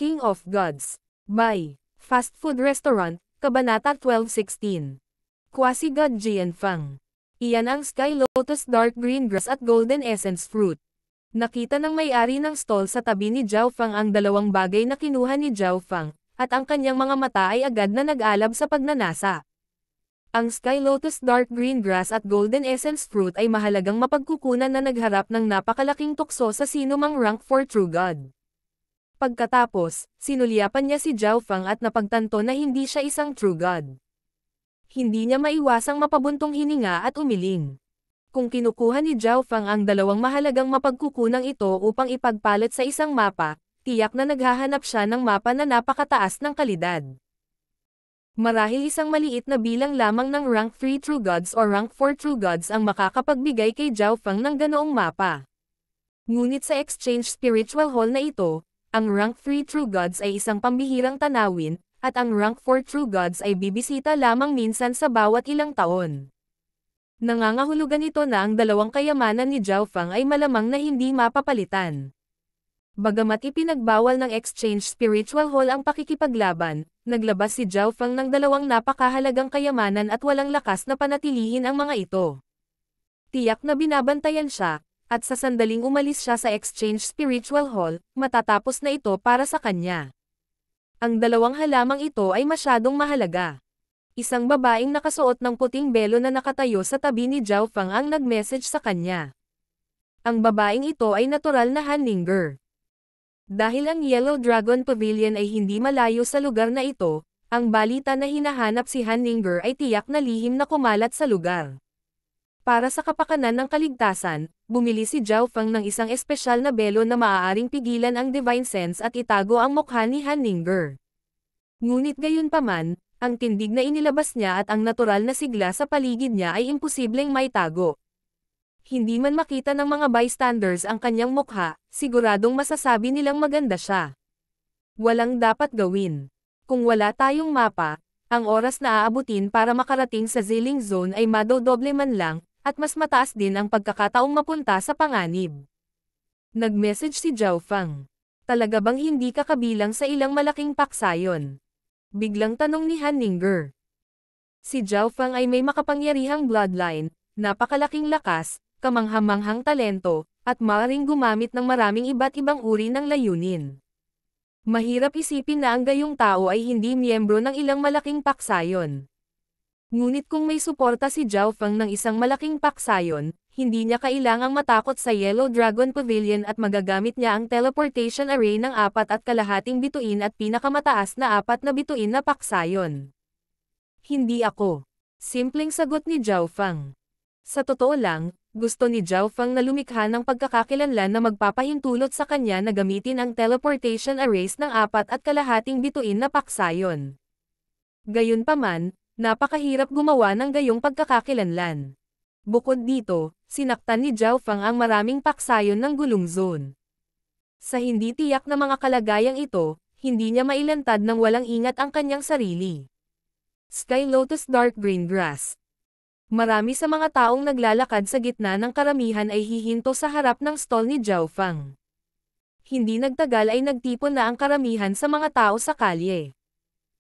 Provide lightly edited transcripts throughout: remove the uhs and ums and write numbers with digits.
King of Gods. By Fast Food Restaurant, Kabanata 12:16. Quasi-God Jianfeng. Iyan ang Sky Lotus Dark Green Grass at Golden Essence Fruit. Nakita ng may-ari ng stall sa tabi ni Zhao Feng ang dalawang bagay na kinuha ni Zhao Feng, at ang kanyang mga mata ay agad na nag-alab sa pagnanasa. Ang Sky Lotus Dark Green Grass at Golden Essence Fruit ay mahalagang mapagkukunan na nagharap ng napakalaking tukso sa sinumang rank for True God. Pagkatapos, sinulyapan niya si Zhao Feng at napagtanto na hindi siya isang True God. Hindi niya maiwasang mapabuntong hininga at umiling. Kung kinukuha ni Zhao Feng ang dalawang mahalagang mapagkukunang ito upang ipagpalit sa isang mapa, tiyak na naghahanap siya ng mapa na napakataas ng kalidad. Marahil isang maliit na bilang lamang ng rank 3 True Gods o rank 4 True Gods ang makakapagbigay kay Zhao Feng ng ganoong mapa. Ngunit sa Exchange Spiritual Hall na ito, ang rank 3 True Gods ay isang pambihirang tanawin, at ang rank 4 True Gods ay bibisita lamang minsan sa bawat ilang taon. Nangangahulugan ito na ang dalawang kayamanan ni Zhao Feng ay malamang na hindi mapapalitan. Bagamat ipinagbawal ng Exchange Spiritual Hall ang pakikipaglaban, naglabas si Zhao Feng ng dalawang napakahalagang kayamanan at walang lakas na panatilihin ang mga ito. Tiyak na binabantayan siya, at sa sandaling umalis siya sa Exchange Spiritual Hall, matatapos na ito para sa kanya. Ang dalawang halamang ito ay masyadong mahalaga. Isang babaeng nakasuot ng puting belo na nakatayo sa tabi ni Zhao Feng ang nag-message sa kanya. Ang babaeng ito ay natural na Han Ningguo. Dahil ang Yellow Dragon Pavilion ay hindi malayo sa lugar na ito, ang balita na hinahanap si Han Ningguo ay tiyak na lihim na kumalat sa lugar. Para sa kapakanan ng kaligtasan, bumili si Zhao Feng ng isang espesyal na belo na maaaring pigilan ang Divine Sense at itago ang mukha ni Han Ningguo. Ngunit gayunpaman, ang tindig na inilabas niya at ang natural na sigla sa paligid niya ay imposibleng maitago. Hindi man makita ng mga bystanders ang kanyang mukha, siguradong masasabi nilang maganda siya. Walang dapat gawin. Kung wala tayong mapa, ang oras na aabutin para makarating sa Zilling Zone ay madodoble man lang, at mas mataas din ang pagkakataong mapunta sa panganib. Nag-message si Zhao Feng. Talaga bang hindi ka kabilang sa ilang malaking paksayon? Biglang tanong ni Han Ningguo. Si Zhao Feng ay may makapangyarihang bloodline, napakalaking lakas, kamanghamanghang talento, at maaaring gumamit ng maraming iba't ibang uri ng layunin. Mahirap isipin na ang gayong tao ay hindi miyembro ng ilang malaking paksayon. Ngunit kung may suporta si Zhao Feng ng isang malaking paksayon, hindi niya kailangang matakot sa Yellow Dragon Pavilion at magagamit niya ang teleportation array ng 4.5 bituin at pinakamataas na 4 na bituin na paksayon. Hindi ako. Simpleng sagot ni Zhao Feng. Sa totoo lang, gusto ni Zhao Feng na lumikha ng pagkakakilanlan na magpapahintulot sa kanya na gamitin ang teleportation arrays ng 4.5 bituin na paksayon. Gayunpaman, napakahirap gumawa ng gayong pagkakakilanlan. Bukod dito, sinaktan ni Zhao Feng ang maraming paksayon ng gulong zone. Sa hindi tiyak na mga kalagayang ito, hindi niya mailantad ng walang ingat ang kanyang sarili. Sky Lotus Dark Green Grass. Marami sa mga taong naglalakad sa gitna ng karamihan ay hihinto sa harap ng stall ni Zhao Feng. Hindi nagtagal ay nagtipon na ang karamihan sa mga tao sa kalye.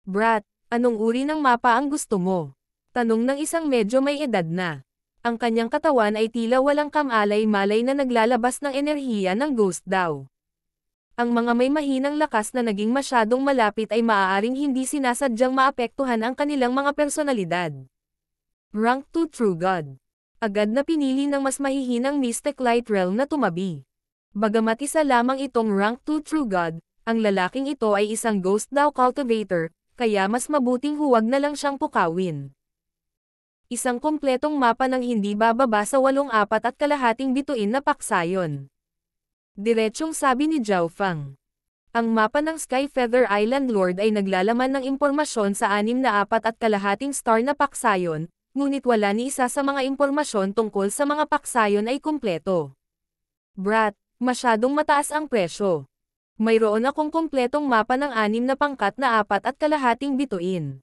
Brat, anong uri ng mapa ang gusto mo? Tanong ng isang medyo may edad na. Ang kanyang katawan ay tila walang kamalay-malay na naglalabas ng enerhiya ng ghost daw. Ang mga may mahinang lakas na naging masyadong malapit ay maaaring hindi sinasadyang maapektuhan ang kanilang mga personalidad. Rank 2 True God. Agad na pinili ng mas mahihinang Mystic Light Realm na tumabi. Bagamat isa lamang itong Rank 2 True God, ang lalaking ito ay isang Ghost Dao Cultivator, kaya mas mabuting huwag na lang siyang pukawin. Isang kompletong mapa ng hindi bababa sa 8.5 bituin na paksayon. Diretsyong sabi ni Zhao Feng. Ang mapa ng Sky Feather Island Lord ay naglalaman ng impormasyon sa 6.4 star na paksayon, ngunit wala ni isa sa mga impormasyon tungkol sa mga paksayon ay kumpleto. Brat, masyadong mataas ang presyo. Mayroon akong kumpletong mapa ng 6 na pangkat na 4.5 bituin.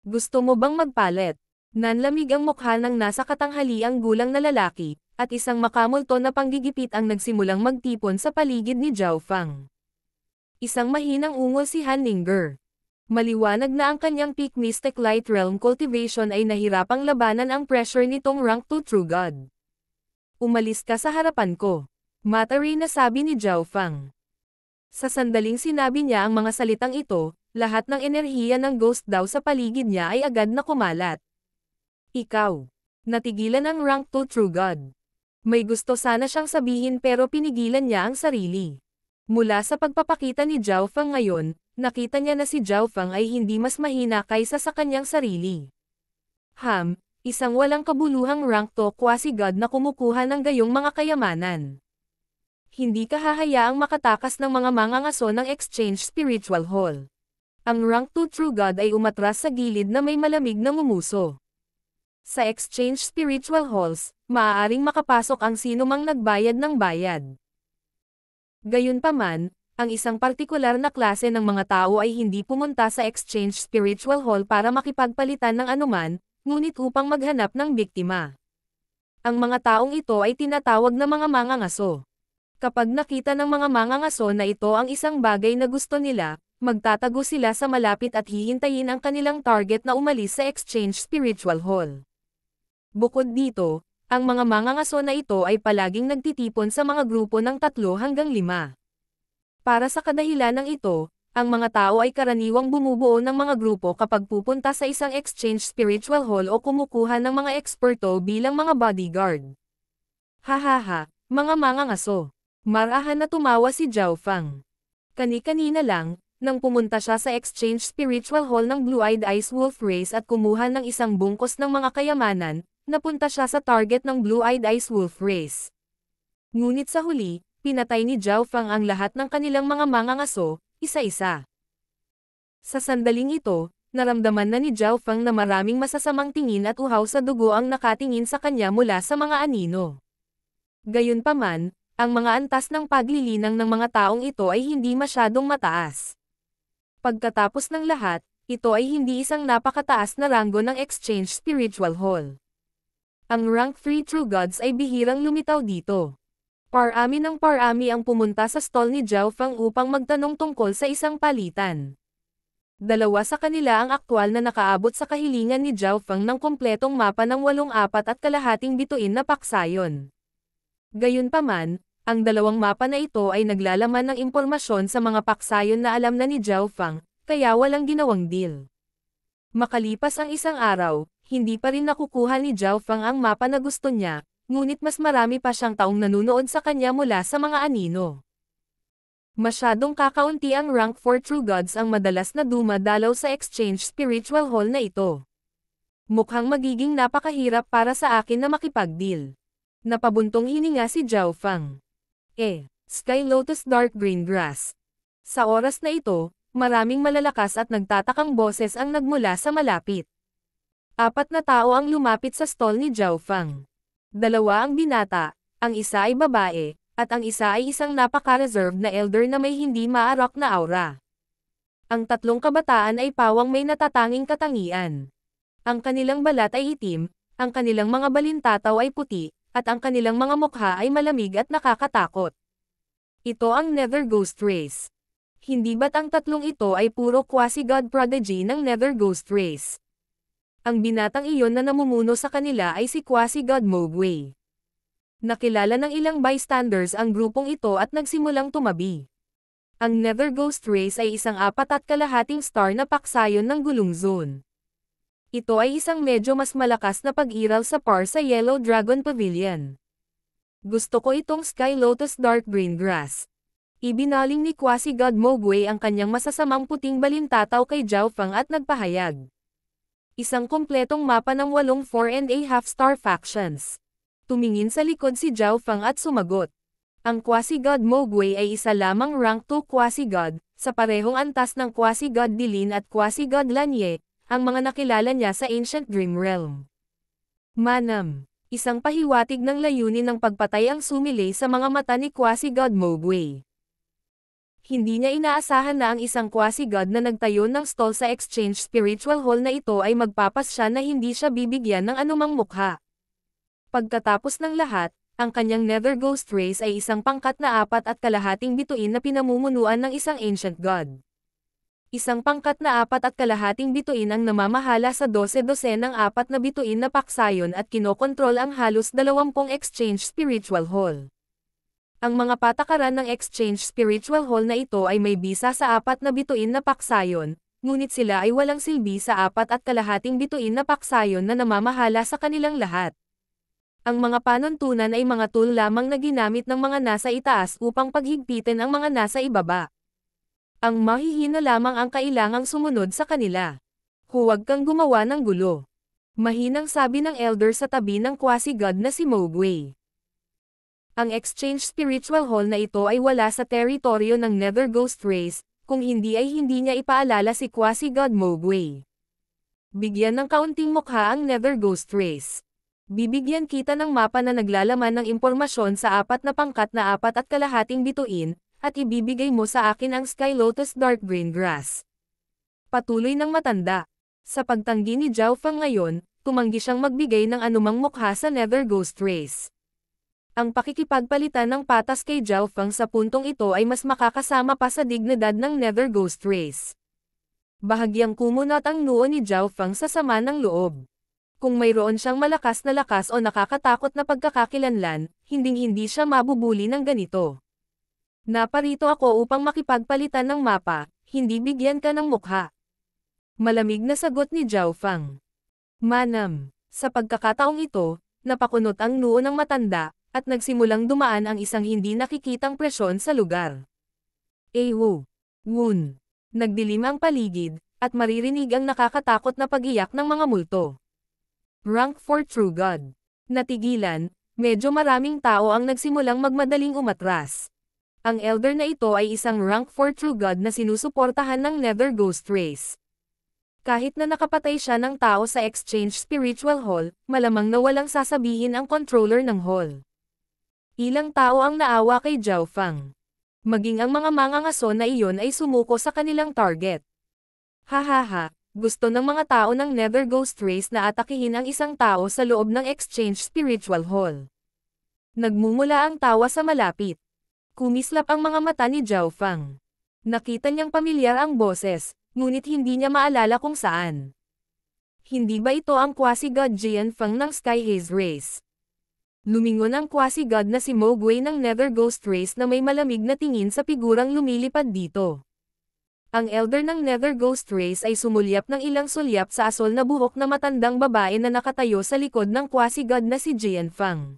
Gusto mo bang magpalit? Nanlamig ang mukha ng nasa katanghaliang gulang na lalaki, at isang makamulto na panggigipit ang nagsimulang magtipon sa paligid ni Zhao Feng. Isang mahinang ungol si Hanlinger. Maliwanag na ang kanyang peak Mystic Light Realm cultivation ay nahirapang labanan ang pressure nitong rank 2 True God. Umalis ka sa harapan ko. Matari na sabi ni Zhao Fang. Sa sandaling sinabi niya ang mga salitang ito, lahat ng enerhiya ng ghost daw sa paligid niya ay agad na kumalat. Ikaw. Natigilan ang rank 2 True God. May gusto sana siyang sabihin pero pinigilan niya ang sarili. Mula sa pagpapakita ni Zhao Fang ngayon, nakita niya na si Zhao Fang ay hindi mas mahina kaysa sa kanyang sarili. Isang walang kabuluhang rank 2 quasi-god na kumukuha ng gayong mga kayamanan. Hindi ka hahayaang makatakas ng mga mangangaso ng Exchange Spiritual Hall. Ang rank 2 True God ay umatras sa gilid na may malamig na ngumuso. Sa Exchange Spiritual Halls, maaaring makapasok ang sinumang nagbayad ng bayad. Gayunpaman, ang isang partikular na klase ng mga tao ay hindi pumunta sa Exchange Spiritual Hall para makipagpalitan ng anuman, ngunit upang maghanap ng biktima. Ang mga taong ito ay tinatawag na mga mangangaso. Kapag nakita ng mga mangangaso na ito ang isang bagay na gusto nila, magtatago sila sa malapit at hihintayin ang kanilang target na umalis sa Exchange Spiritual Hall. Bukod dito, ang mga mangangaso na ito ay palaging nagtitipon sa mga grupo ng 3 hanggang 5. Para sa kadahilanang ito, ang mga tao ay karaniwang bumubuo ng mga grupo kapag pupunta sa isang Exchange Spiritual Hall o kumukuha ng mga eksperto bilang mga bodyguard. Hahaha, mga mangangaso. Marahan na tumawa si Zhao Fang. Kani-kanina lang, nang pumunta siya sa Exchange Spiritual Hall ng Blue-Eyed Ice Wolf Race at kumuha ng isang bungkos ng mga kayamanan, napunta siya sa target ng Blue-Eyed Ice Wolf Race. Ngunit sa huli, pinatay ni Zhao Fang ang lahat ng kanilang mga mangangaso, isa-isa. Sa sandaling ito, naramdaman na ni Zhao Fang na maraming masasamang tingin at uhaw sa dugo ang nakatingin sa kanya mula sa mga anino. Gayunpaman, ang mga antas ng paglilinang ng mga taong ito ay hindi masyadong mataas. Pagkatapos ng lahat, ito ay hindi isang napakataas na ranggo ng Exchange Spiritual Hall. Ang rank 3 True Gods ay bihirang lumitaw dito. Parami ng parami ang pumunta sa stall ni Zhao Fang upang magtanong tungkol sa isang palitan. 2 sa kanila ang aktwal na nakaabot sa kahilingan ni Zhao Fang ng kompletong mapa ng 8.25 bituin na paksayon. Gayunpaman, ang 2 mapa na ito ay naglalaman ng impormasyon sa mga paksayon na alam na ni Zhao Fang, kaya walang ginawang deal. Makalipas ang isang araw, hindi pa rin nakukuha ni Zhao Fang ang mapa na gusto niya, ngunit mas marami pa siyang taong nanunood sa kanya mula sa mga anino. Masyadong kakaunti ang rank 4 True Gods ang madalas na dumadalaw sa Exchange Spiritual Hall na ito. Mukhang magiging napakahirap para sa akin na makipag-deal. Napabuntong hininga si Zhao Fang. Sky Lotus Dark Green Grass. Sa oras na ito, maraming malalakas at nagtatakang boses ang nagmula sa malapit. 4 na tao ang lumapit sa stall ni Zhao Fang. 2 ang binata, ang isa ay babae, at ang isa ay isang napaka-reserved na elder na may hindi maarok na aura. Ang 3 kabataan ay pawang may natatanging katangian. Ang kanilang balat ay itim, ang kanilang mga balintataw ay puti, at ang kanilang mga mukha ay malamig at nakakatakot. Ito ang Nether Ghost Race. Hindi ba't ang 3 ito ay puro quasi-god prodigy ng Nether Ghost Race? Ang binatang iyon na namumuno sa kanila ay si quasi-god Mowgli. Nakilala ng ilang bystanders ang grupong ito at nagsimulang tumabi. Ang Nether Ghost Race ay isang 4.25 star na paksayon ng gulong zone. Ito ay isang medyo mas malakas na pag-iral sa par sa Yellow Dragon Pavilion. Gusto ko itong Sky Lotus Dark Green Grass. Ibinaling ni quasi-god Mowgli ang kanyang masasamang puting balintataw kay Zhao Fang at nagpahayag. Isang kompletong mapa ng 8 4.5 star factions. Tumingin sa likod si Zhao Fang at sumagot. Ang quasi-god Mowgli ay isa lamang rank 2 quasi-god, sa parehong antas ng quasi-god Dilin at quasi-god Lanye, ang mga nakilala niya sa Ancient Dream Realm. Manam. Isang pahiwatig ng layunin ng pagpatay ang sumilay sa mga mata ni quasi-god Mowgli. Hindi niya inaasahan na ang isang quasi-god na nagtayo ng stall sa Exchange Spiritual Hall na ito ay magpapasya na hindi siya bibigyan ng anumang mukha. Pagkatapos ng lahat, Ang kanyang Nether Ghost Race ay isang pangkat na 4.5 bituin na pinamumunuan ng isang ancient god. Isang pangkat na 4.5 bituin ang namamahala sa 12 ng 4 na bituin na paksayon at kinokontrol ang halos 20 Exchange Spiritual Hall. Ang mga patakaran ng Exchange Spiritual Hall na ito ay may bisa sa 4 na bituin na paksayon, ngunit sila ay walang silbi sa 4.5 bituin na paksayon na namamahala sa kanilang lahat. Ang mga panuntunan ay mga tool lamang na ginamit ng mga nasa itaas upang paghigpitin ang mga nasa ibaba. Ang mahihina lamang ang kailangang sumunod sa kanila. Huwag kang gumawa ng gulo. Mahinang sabi ng elder sa tabi ng quasi-god na si Mowgli. Ang Exchange Spiritual Hall na ito ay wala sa teritoryo ng Nether Ghost Race, kung hindi ay hindi niya ipaalala si quasi-god Mowgli. Bigyan ng kaunting mukha ang Nether Ghost Race. Bibigyan kita ng mapa na naglalaman ng impormasyon sa 4 na pangkat na 4.5 bituin, at ibibigay mo sa akin ang Sky Lotus Dark Green Grass. Patuloy ng matanda. Sa pagtanggi ni Zhao Feng ngayon, tumanggi siyang magbigay ng anumang mukha sa Nether Ghost Race. Ang pakikipagpalitan ng patas kay Zhao Feng sa puntong ito ay mas makakasama pa sa dignidad ng Nether Ghost Race. Bahagyang kumunot ang noo ni Zhao Feng sa sama ng loob. Kung mayroon siyang malakas na lakas o nakakatakot na pagkakakilanlan, hinding-hindi siya mabubuli ng ganito. Naparito ako upang makipagpalitan ng mapa, hindi bigyan ka ng mukha. Malamig na sagot ni Zhao Feng. Manam. Sa pagkakataong ito, napakunot ang noo ng matanda, at nagsimulang dumaan ang isang hindi nakikitang presyon sa lugar. Ewo. Woon. Nagdilim ang paligid, at maririnig ang nakakatakot na pag-iyak ng mga multo. Rank 4 True God. Natigilan, medyo maraming tao ang nagsimulang magmadaling umatras. Ang elder na ito ay isang Rank 4 True God na sinusuportahan ng Nether Ghost Race. Kahit na nakapatay siya ng tao sa Exchange Spiritual Hall, malamang na walang sasabihin ang controller ng hall. Ilang tao ang naawa kay Zhao Feng. Maging ang mga mangangaso na iyon ay sumuko sa kanilang target. Hahaha. Gusto ng mga tao ng Nether Ghost Race na atakihin ang isang tao sa loob ng Exchange Spiritual Hall. Nagmumula ang tawa sa malapit. Kumislap ang mga mata ni Zhao Feng. Nakita niyang pamilyar ang boses, ngunit hindi niya maalala kung saan. Hindi ba ito ang quasi-god Jian Feng ng Sky Haze Race? Lumingon ang quasi-god na si Mowgli ng Nether Ghost Race na may malamig na tingin sa figurang lumilipad dito. Ang elder ng Nether Ghost Race ay sumulyap ng ilang sulyap sa asol na buhok na matandang babae na nakatayo sa likod ng quasi-god na si Jian Feng.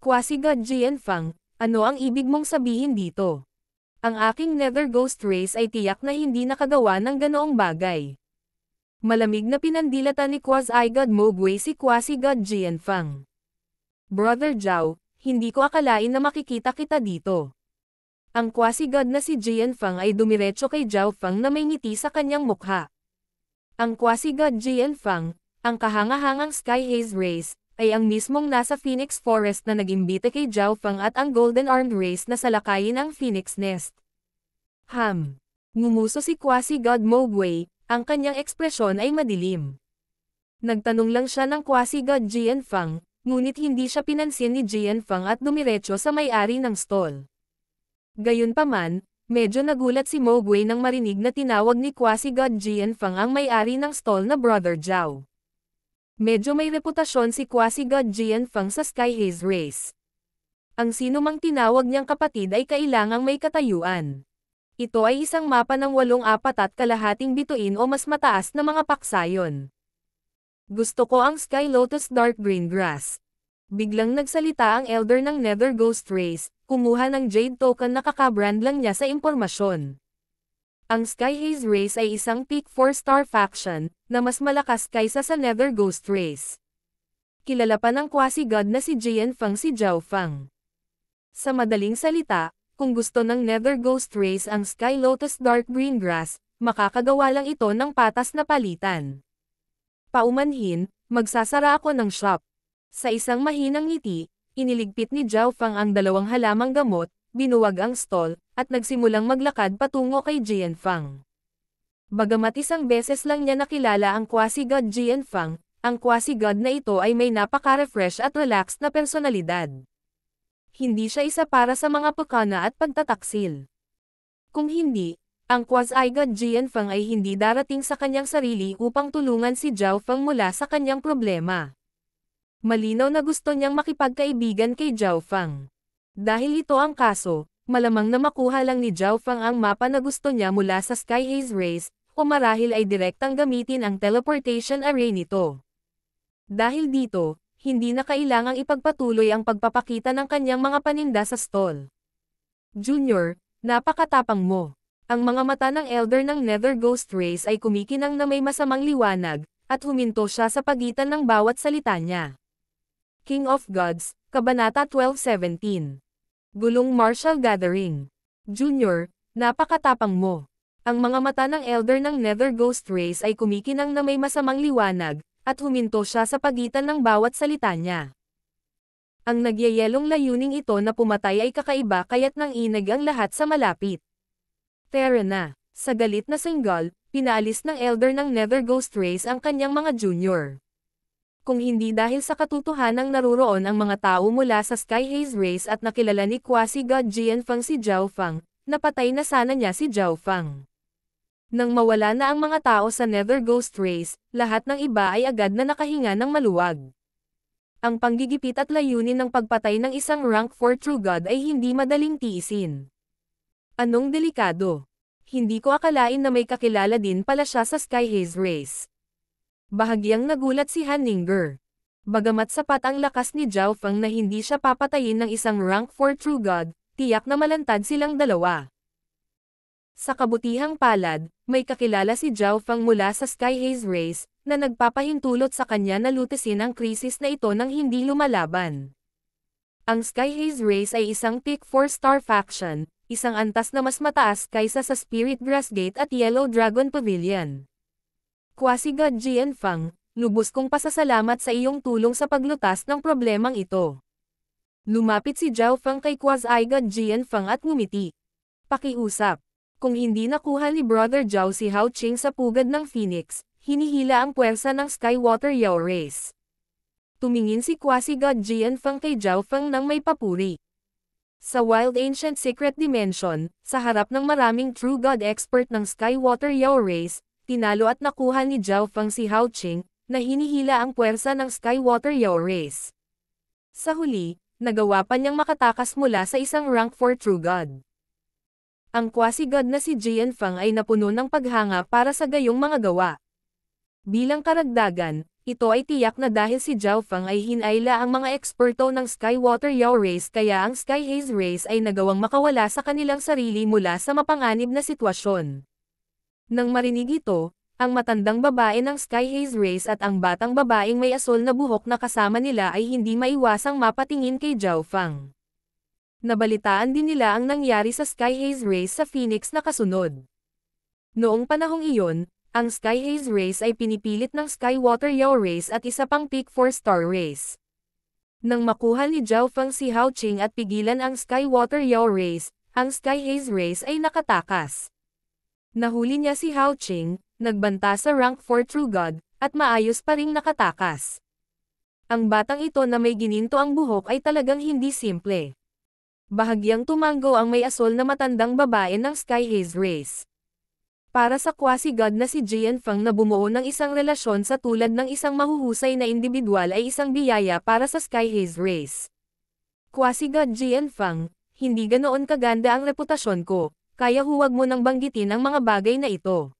Quasi-god Jian Feng, ano ang ibig mong sabihin dito? Ang aking Nether Ghost Race ay tiyak na hindi nakagawa ng ganoong bagay. Malamig na pinandilatan ni quasi-god Mowgli si quasi-god Jian Feng. Brother Zhao, hindi ko akalain na makikita kita dito. Ang quasi-god na si Jian Feng ay dumiretso kay Zhao Feng na may ngiti sa kanyang mukha. Ang quasi-god Jian Feng, ang kahangahangang Sky Haze Race, ay ang mismong nasa Phoenix Forest na nag-imbita kay Zhao Feng at ang Golden Armed Race na salakayin ang Phoenix Nest. Ngumuso si quasi-god Mowgli, ang kanyang ekspresyon ay madilim. Nagtanong lang siya ng quasi-god Jian Feng, ngunit hindi siya pinansin ni Jian Feng at dumiretso sa may-ari ng stall. Gayunpaman, medyo nagulat si Mowgli nang marinig na tinawag ni quasi-god Jian Feng ang may-ari ng stall na Brother Zhao. Medyo may reputasyon si quasi-god Jian Feng sa Sky Haze Race. Ang sino mang tinawag niyang kapatid ay kailangang may katayuan. Ito ay isang mapa ng 8.25 bituin o mas mataas na mga paksayon. Gusto ko ang Sky Lotus Dark Green Grass. Biglang nagsalita ang elder ng Nether Ghost Race, kumuha ng Jade Token na kakabrand lang niya sa impormasyon. Ang Sky Haze Race ay isang peak 4-star faction, na mas malakas kaysa sa Nether Ghost Race. Kilala pa ng quasi-god na si Jian Feng si Zhao Feng. Sa madaling salita, kung gusto ng Nether Ghost Race ang Sky Lotus Dark Green Grass, makakagawa lang ito ng patas na palitan. Paumanhin, magsasara ako ng shop. Sa isang mahinang ngiti, iniligpit ni Zhao Feng ang 2 halamang gamot, binuwag ang stall, at nagsimulang maglakad patungo kay Jian Feng. Bagamat isang beses lang niya nakilala ang quasi-god Jian Feng, ang quasi-god na ito ay may napaka-refresh at relaxed na personalidad. hindi siya isa para sa mga pagkana at pagtataksil. Kung hindi, ang quasi-god Jianfeng ay hindi darating sa kanyang sarili upang tulungan si Zhao Feng mula sa kanyang problema. Malinaw na gusto niyang makipagkaibigan kay Zhao Feng. Dahil ito ang kaso, malamang na makuha lang ni Zhao Feng ang mapa na gusto niya mula sa Sky Haze Race, o marahil ay direktang gamitin ang teleportation array nito. Dahil dito, hindi na kailangang ipagpatuloy ang pagpapakita ng kanyang mga paninda sa stall. Junior, napakatapang mo. Ang mga mata ng elder ng Nether Ghost Race ay kumikinang na may masamang liwanag, at huminto siya sa pagitan ng bawat salita niya. King of Gods, Kabanata 12:17. Gulong Martial Gathering. Junior, napakatapang mo. Ang mga mata ng elder ng Nether Ghost Race ay kumikinang na may masamang liwanag, at huminto siya sa pagitan ng bawat salita niya. Ang nagyayelong layuning ito na pumatay ay kakaiba kaya't nang inag ang lahat sa malapit. Tara na, sa galit na single, pinaalis ng elder ng Nether Ghost Race ang kanyang mga junior. Kung hindi dahil sa katotohanang naruroon ang mga tao mula sa Sky Haze Race at nakilala ni quasi-god Jianfeng si Zhao Feng, napatay na sana niya si Zhao Feng. Nang mawala na ang mga tao sa Nether Ghost Race, lahat ng iba ay agad na nakahinga ng maluwag. Ang panggigipit at layunin ng pagpatay ng isang rank 4 True God ay hindi madaling tiisin. Anong delikado? Hindi ko akalain na may kakilala din pala siya sa Sky Haze Race. Bahagyang nagulat si Han Ninger. Bagamat sapat ang lakas ni Zhao Feng na hindi siya papatayin ng isang rank 4 True God, tiyak na malantad silang dalawa. Sa kabutihang palad, may kakilala si Zhao Feng mula sa Sky Haze Race, na nagpapahintulot sa kanya na lutasin ang krisis na ito nang hindi lumalaban. Ang Sky Haze Race ay isang Peak 4-star faction, isang antas na mas mataas kaysa sa Spirit Grass Gate at Yellow Dragon Pavilion. Quasi-god Jianfeng, lubos kong pasasalamat sa iyong tulong sa paglutas ng problemang ito. Lumapit si Zhao Feng kay quasi-god Jianfeng at ngumiti. Pakiusap. Kung hindi nakuha ni Brother Zhao si Hao Qing sa pugad ng Phoenix, hinihila ang puwersa ng Skywater Yao Race. Tumingin si quasi-god Jianfeng kay Zhao Feng nang may papuri. Sa Wild Ancient Secret Dimension, sa harap ng maraming True God expert ng Skywater Yao Race, tinalo at nakuha ni Zhao Feng si Hao Qing, na hinihila ang puwersa ng Skywater Yao Race. Sa huli, nagawa pa niyang makatakas mula sa isang rank 4 True God. Ang quasi-god na si Jianfeng ay napuno ng paghanga para sa gayong mga gawa. Bilang karagdagan, ito ay tiyak na dahil si Zhao Feng ay hinayla ang mga eksperto ng Skywater Yao Race kaya ang Sky Haze Race ay nagawang makawala sa kanilang sarili mula sa mapanganib na sitwasyon. Nang marinig ito, ang matandang babae ng Sky Haze Race at ang batang babaeng may asol na buhok na kasama nila ay hindi maiwasang mapatingin kay Zhao Feng. Nabalitaan din nila ang nangyari sa Sky Haze Race sa Phoenix na kasunod. Noong panahong iyon, ang Sky Haze Race ay pinipilit ng Skywater Yao Race at isa pang Peak 4-star race. Nang makuha ni Zhao Feng si Hao Qing at pigilan ang Skywater Yao Race, ang Sky Haze Race ay nakatakas. Nahuli niya si Hao Qing, nagbanta sa rank 4 True God, at maayos pa ring nakatakas. Ang batang ito na may gininto ang buhok ay talagang hindi simple. Bahagyang tumanggo ang may asol na matandang babae ng Sky Haze Race. Para sa quasi-god na si Jianfeng na bumuo ng isang relasyon sa tulad ng isang mahuhusay na individual ay isang biyaya para sa Sky Haze Race. Quasi-god Jianfeng, hindi ganoon kaganda ang reputasyon ko, kaya huwag mo nang banggitin ang mga bagay na ito.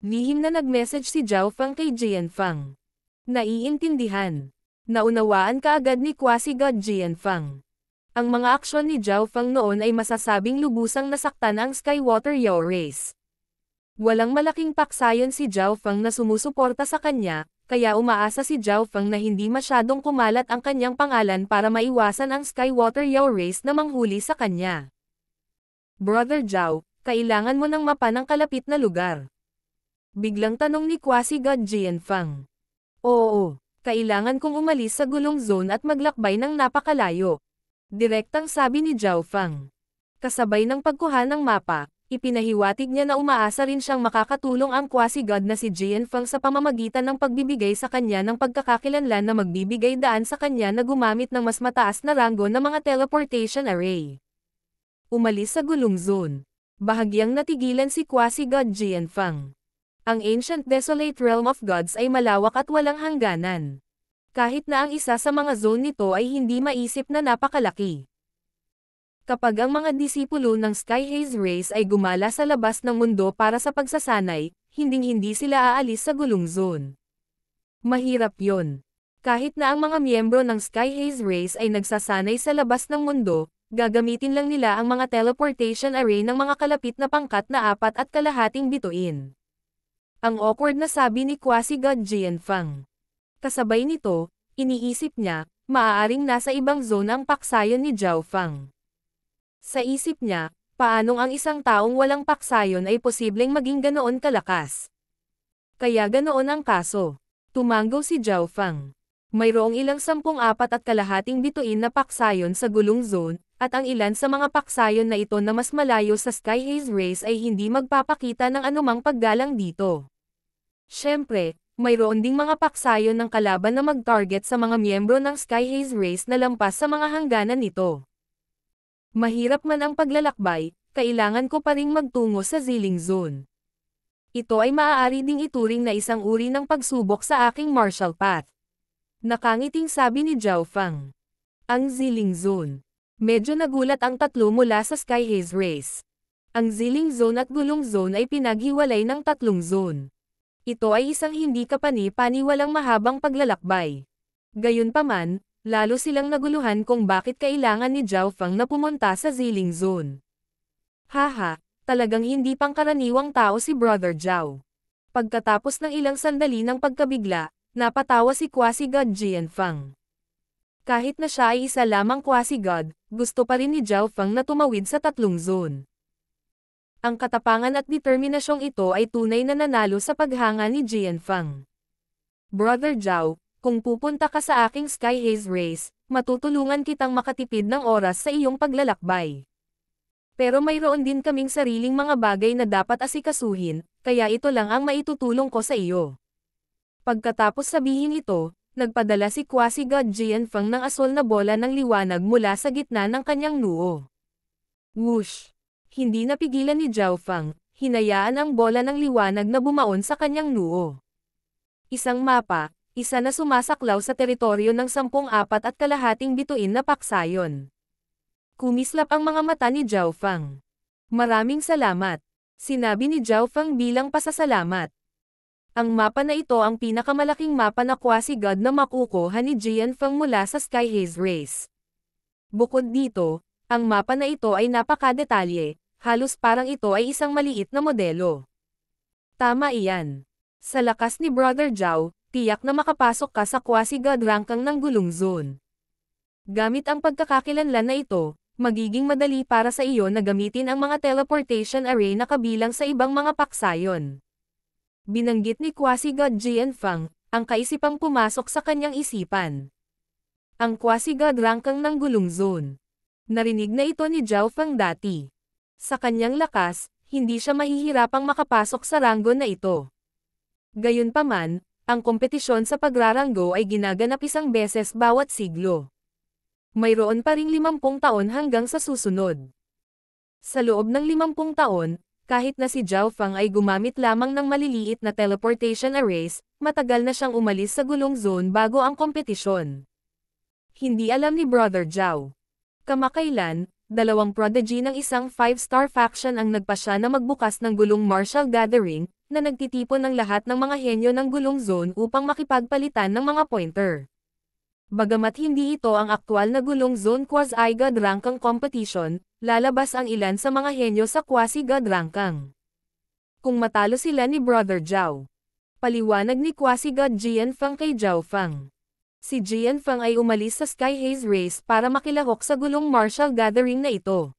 Lihim na nag-message si Zhao Feng kay Jianfeng. Naiintindihan. Naunawaan kaagad ni quasi-god Jianfeng. Ang mga aksyon ni Zhao Feng noon ay masasabing lubusang nasaktan ang Skywater Yao Race. Walang malaking paksayon si Zhao Feng na sumusuporta sa kanya, kaya umaasa si Zhao Feng na hindi masyadong kumalat ang kanyang pangalan para maiwasan ang Skywater Yao Race na manghuli sa kanya. Brother Zhao, kailangan mo nang mapa ng kalapit na lugar. Biglang tanong ni quasi-god Jianfeng. Oo, kailangan kong umalis sa gulong zone at maglakbay ng napakalayo. Direktang sabi ni Zhao Feng. Kasabay ng pagkuha ng mapa, Ipinahiwatig niya na umaasa rin siyang makakatulong ang quasi-god na si Jianfeng sa pamamagitan ng pagbibigay sa kanya ng pagkakakilanlan na magbibigay daan sa kanya na gumamit ng mas mataas na ranggo na mga teleportation array. Umalis sa gulong zone. Bahagyang natigilan si quasi-god Jianfeng. Ang Ancient Desolate Realm of Gods ay malawak at walang hangganan. Kahit na ang isa sa mga zone nito ay hindi maisip na napakalaki. Kapag ang mga disipulo ng Sky Haze Race ay gumala sa labas ng mundo para sa pagsasanay, hinding-hindi sila aalis sa gulong zone. Mahirap yon. Kahit na ang mga miyembro ng Sky Haze Race ay nagsasanay sa labas ng mundo, gagamitin lang nila ang mga teleportation array ng mga kalapit na pangkat na 4.5 bituin. Ang awkward na sabi ni quasi-god Jianfeng. Kasabay nito, iniisip niya, maaaring nasa ibang zone ang paksayon ni Zhao Feng. Sa isip niya, paanong ang isang taong walang paksayon ay posibleng maging ganoon kalakas? Kaya ganoon ang kaso. Tumanggo si Zhao Feng. Mayroong ilang 14.5 bituin na paksayon sa gulong zone, at ang ilan sa mga paksayon na ito na mas malayo sa Sky Haze Race ay hindi magpapakita ng anumang paggalang dito. Siyempre, mayroon ding mga paksayon ng kalaban na mag-target sa mga miyembro ng Sky Haze Race na lampas sa mga hangganan nito. Mahirap man ang paglalakbay, kailangan ko pa ring magtungo sa Ziling Zone. Ito ay maaari ding ituring na isang uri ng pagsubok sa aking martial path. Nakangiting sabi ni Zhao Feng. Ang Ziling Zone. Medyo nagulat ang tatlo mula sa Sky Haze Race. Ang Ziling Zone at Gulong Zone ay pinaghiwalay ng tatlong zone. Ito ay isang hindi kapani-paniwalang mahabang paglalakbay. Gayunpaman, lalo silang naguluhan kung bakit kailangan ni Zhao Feng na pumunta sa Ziling Zone. Haha, talagang hindi pangkaraniwang tao si Brother Zhao. Pagkatapos ng ilang sandali ng pagkabigla, napatawa si quasi-god Jianfeng. Kahit na siya ay isa lamang quasi-god, gusto pa rin ni Zhao Feng na tumawid sa tatlong zone. Ang katapangan at determinasyong ito ay tunay na nanalo sa paghanga ni Jianfeng. Brother Zhao, kung pupunta ka sa aking Sky Haze Race, matutulungan kitang makatipid ng oras sa iyong paglalakbay. Pero mayroon din kaming sariling mga bagay na dapat asikasuhin, kaya ito lang ang maitutulong ko sa iyo. Pagkatapos sabihin ito, nagpadala si quasi-god Jianfeng ng asol na bola ng liwanag mula sa gitna ng kanyang noo. Whoosh! Hindi napigilan ni Zhao Feng, hinayaan ang bola ng liwanag na bumaon sa kanyang noo. Isang mapa, isa na sumasaklaw sa teritoryo ng 14.5 bituin na paksayon. Kumislap ang mga mata ni Zhao Feng. Maraming salamat, sinabi ni Zhao Feng bilang pasasalamat. Ang mapa na ito ang pinakamalaking mapa na quasi-god na makukuha ni Jianfeng mula sa Sky Haze Race. Bukod dito, ang mapa na ito ay napakadetalye, halos parang ito ay isang maliit na modelo. Tama iyan. Sa lakas ni Brother Zhao, tiyak na makapasok ka sa quasi-god ranking ng Gulong Zone. Gamit ang pagkakakilanlan na ito, magiging madali para sa iyo na gamitin ang mga teleportation array na kabilang sa ibang mga paksayon. Binanggit ni quasi-god Jianfeng, ang kaisipang pumasok sa kanyang isipan. Ang quasi-god ranking ng Gulong Zone. Narinig na ito ni Zhao Feng dati. Sa kanyang lakas, hindi siya mahihirapang makapasok sa ranggo na ito. Gayunpaman, ang kompetisyon sa pagraranggo ay ginaganap isang beses bawat siglo. Mayroon pa ring 50 taon hanggang sa susunod. Sa loob ng 50 taon, kahit na si Zhao Feng ay gumamit lamang ng maliliit na teleportation arrays, matagal na siyang umalis sa Gulong Zone bago ang kompetisyon. Hindi alam ni Brother Zhao. Kamakailan, dalawang prodigy ng isang 5-star faction ang nagpasya na magbukas ng gulong martial gathering, na nagtitipon ng lahat ng mga henyo ng Gulong Zone upang makipagpalitan ng mga pointer. Bagamat hindi ito ang aktwal na Gulong Zone quasi-god ranking competition, lalabas ang ilan sa mga henyo sa quasi-god ranking. Kung matalo sila ni Brother Zhao. Paliwanag ni quasi-god Jianfeng kay Zhao Feng. Si Jianfeng ay umalis sa Sky Haze Race para makilahok sa gulong martial gathering na ito.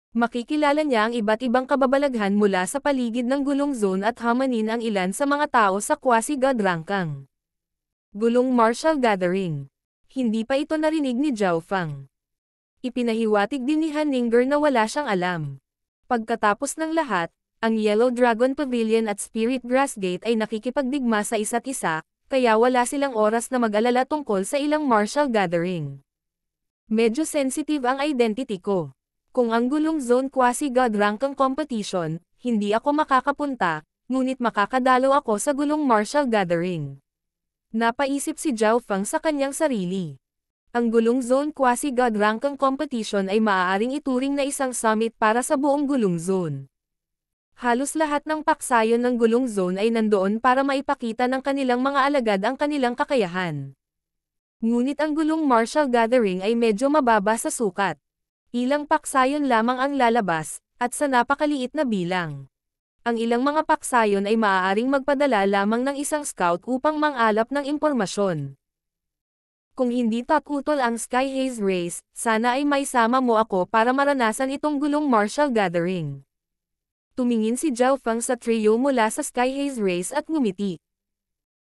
Makikilala niya ang iba't ibang kababalaghan mula sa paligid ng Gulong Zone at hamanin ang ilan sa mga tao sa quasi-god ranking. Gulong martial gathering. Hindi pa ito narinig ni Zhao Feng. Ipinahiwatig din ni Han Ninger na wala siyang alam. Pagkatapos ng lahat, ang Yellow Dragon Pavilion at Spirit Grass Gate ay nakikipagdigma sa isa't isa, kaya wala silang oras na mag-alala tungkol sa ilang martial gathering. Medyo sensitive ang identity ko. Kung ang gulong zone quasi-god rank ang competition, hindi ako makakapunta, ngunit makakadalo ako sa gulong martial gathering. Napaisip si Zhao Feng sa kanyang sarili. Ang gulong zone quasi-god rank ang competition ay maaaring ituring na isang summit para sa buong gulong zone. Halos lahat ng paksayon ng gulong zone ay nandoon para maipakita ng kanilang mga alagad ang kanilang kakayahan. Ngunit ang gulong martial gathering ay medyo mababa sa sukat. Ilang paksayon lamang ang lalabas, at sa napakaliit na bilang. Ang ilang mga paksayon ay maaaring magpadala lamang ng isang scout upang mangalap ng impormasyon. Kung hindi takutol ang Sky Haze Race, sana ay maisama mo ako para maranasan itong gulong martial gathering. Tumingin si Zhao Feng sa trio mula sa Sky Haze Race at ngumiti.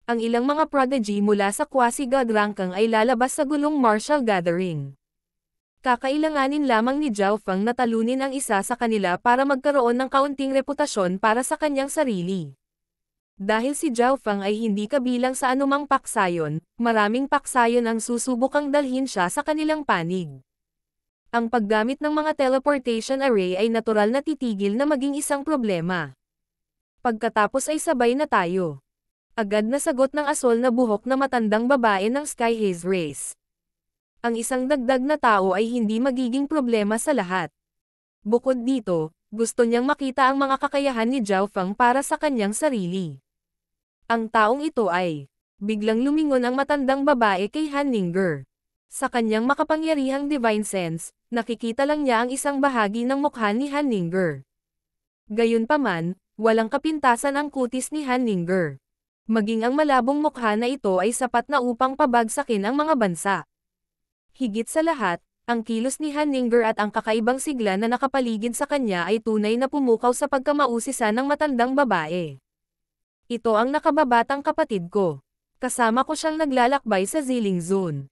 Ang ilang mga prodigy mula sa quasi-god ranking ay lalabas sa gulong martial gathering. Kakailanganin lamang ni Zhao Feng na talunin ang isa sa kanila para magkaroon ng kaunting reputasyon para sa kanyang sarili. Dahil si Zhao Feng ay hindi kabilang sa anumang paksayon, maraming paksayon ang susubukang dalhin siya sa kanilang panig. Ang paggamit ng mga teleportation array ay natural na titigil na maging isang problema. Pagkatapos ay sabay na tayo. Agad na sagot ng asol na buhok na matandang babae ng Sky Haze Race. Ang isang dagdag na tao ay hindi magiging problema sa lahat. Bukod dito, gusto niyang makita ang mga kakayahan ni Zhao Feng para sa kanyang sarili. Ang taong ito ay, biglang lumingon ang matandang babae kay Han Ninger. Sa kanyang makapangyarihang divine sense, nakikita lang niya ang isang bahagi ng mukha ni Han Ninger. Gayunpaman, walang kapintasan ang kutis ni Han Ninger. Maging ang malabong mukha na ito ay sapat na upang pabagsakin ang mga bansa. Higit sa lahat, ang kilos ni Han Ninger at ang kakaibang sigla na nakapaligid sa kanya ay tunay na pumukaw sa pagkamausisa ng matandang babae. Ito ang nakababatang kapatid ko. Kasama ko siyang naglalakbay sa Ziling Zone.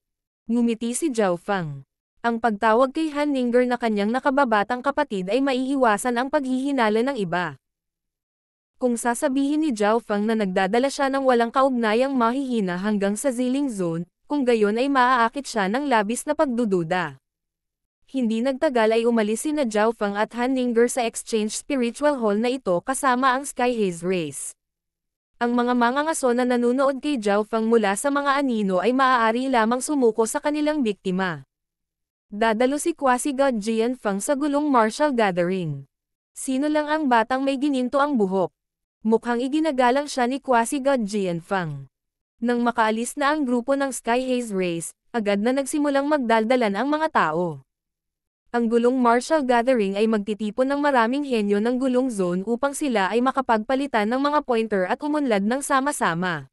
Ngumiti si Zhao Feng. Ang pagtawag kay Han Ninger na kanyang nakababatang kapatid ay maiiwasan ang paghihinala ng iba. Kung sasabihin ni Zhao Feng na nagdadala siya ng walang kaugnayang mahihina hanggang sa Ziling Zone, kung gayon ay maaakit siya ng labis na pagdududa. Hindi nagtagal ay umalis sina Zhao Feng at Han Ninger sa Exchange Spiritual Hall na ito kasama ang Sky Haze Race. Ang mga mangangaso na nanunood kay Zhao Feng mula sa mga anino ay maaari lamang sumuko sa kanilang biktima. Dadalo si quasi-god Jian Feng sa gulong martial gathering. Sino lang ang batang may gininto ang buhok? Mukhang iginagalang siya ni quasi-god Jian Feng. Nang makaalis na ang grupo ng Sky Haze Race, agad na nagsimulang magdaldalan ang mga tao. Ang gulong martial gathering ay magtitipon ng maraming henyo ng gulong zone upang sila ay makapagpalitan ng mga pointer at umunlad ng sama-sama.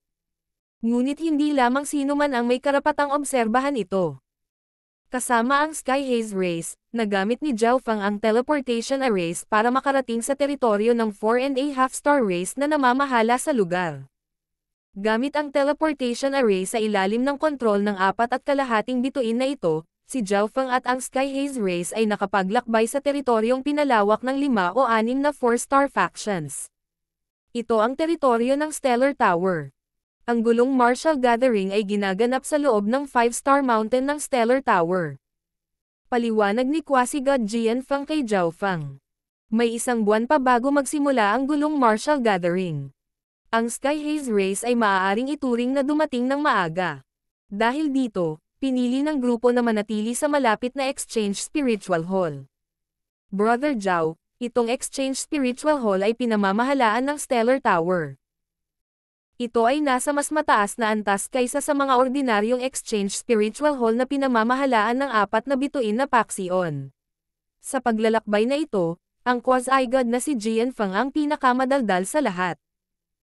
Ngunit hindi lamang sino man ang may karapatang obserbahan ito. Kasama ang Sky Haze Race, nagamit ni Zhao Feng ang teleportation arrays para makarating sa teritoryo ng 4.5 star race na namamahala sa lugar. Gamit ang teleportation array sa ilalim ng kontrol ng 4.5 bituin na ito, si Zhao Feng at ang Sky Haze Race ay nakapaglakbay sa teritoryong pinalawak ng 5 o 6 na 4-star factions. Ito ang teritoryo ng Stellar Tower. Ang gulong martial gathering ay ginaganap sa loob ng 5-star mountain ng Stellar Tower. Paliwanag ni quasi-god Jian Feng kay Zhao Feng. May isang buwan pa bago magsimula ang gulong martial gathering. Ang Sky Haze Race ay maaaring ituring na dumating ng maaga. Dahil dito, pinili ng grupo na manatili sa malapit na Exchange Spiritual Hall. Brother Zhao, itong Exchange Spiritual Hall ay pinamamahalaan ng Stellar Tower. Ito ay nasa mas mataas na antas kaysa sa mga ordinaryong Exchange Spiritual Hall na pinamamahalaan ng 4 na bituin na paksiyon. Sa paglalakbay na ito, ang quasi-god na si Jian Feng ang pinakamadaldal sa lahat.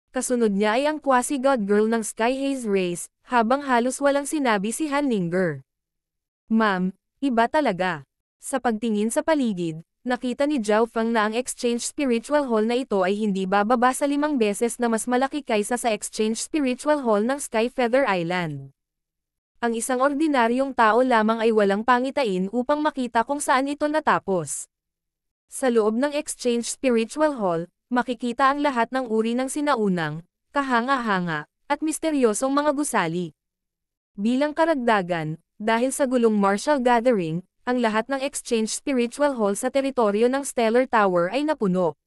Kasunod niya ay ang quasi-god girl ng Sky Haze Race, habang halos walang sinabi si Han Ninger. Ma'am, iba talaga. Sa pagtingin sa paligid, nakita ni Zhao Feng na ang Exchange Spiritual Hall na ito ay hindi bababa sa 5 beses na mas malaki kaysa sa Exchange Spiritual Hall ng Sky Feather Island. Ang isang ordinaryong tao lamang ay walang pangitain upang makita kung saan ito natapos. Sa loob ng Exchange Spiritual Hall, makikita ang lahat ng uri ng sinaunang, kahanga-hanga, at misteryosong mga gusali. Bilang karagdagan, dahil sa gulong martial gathering, ang lahat ng Exchange Spiritual Hall sa teritoryo ng Stellar Tower ay napuno.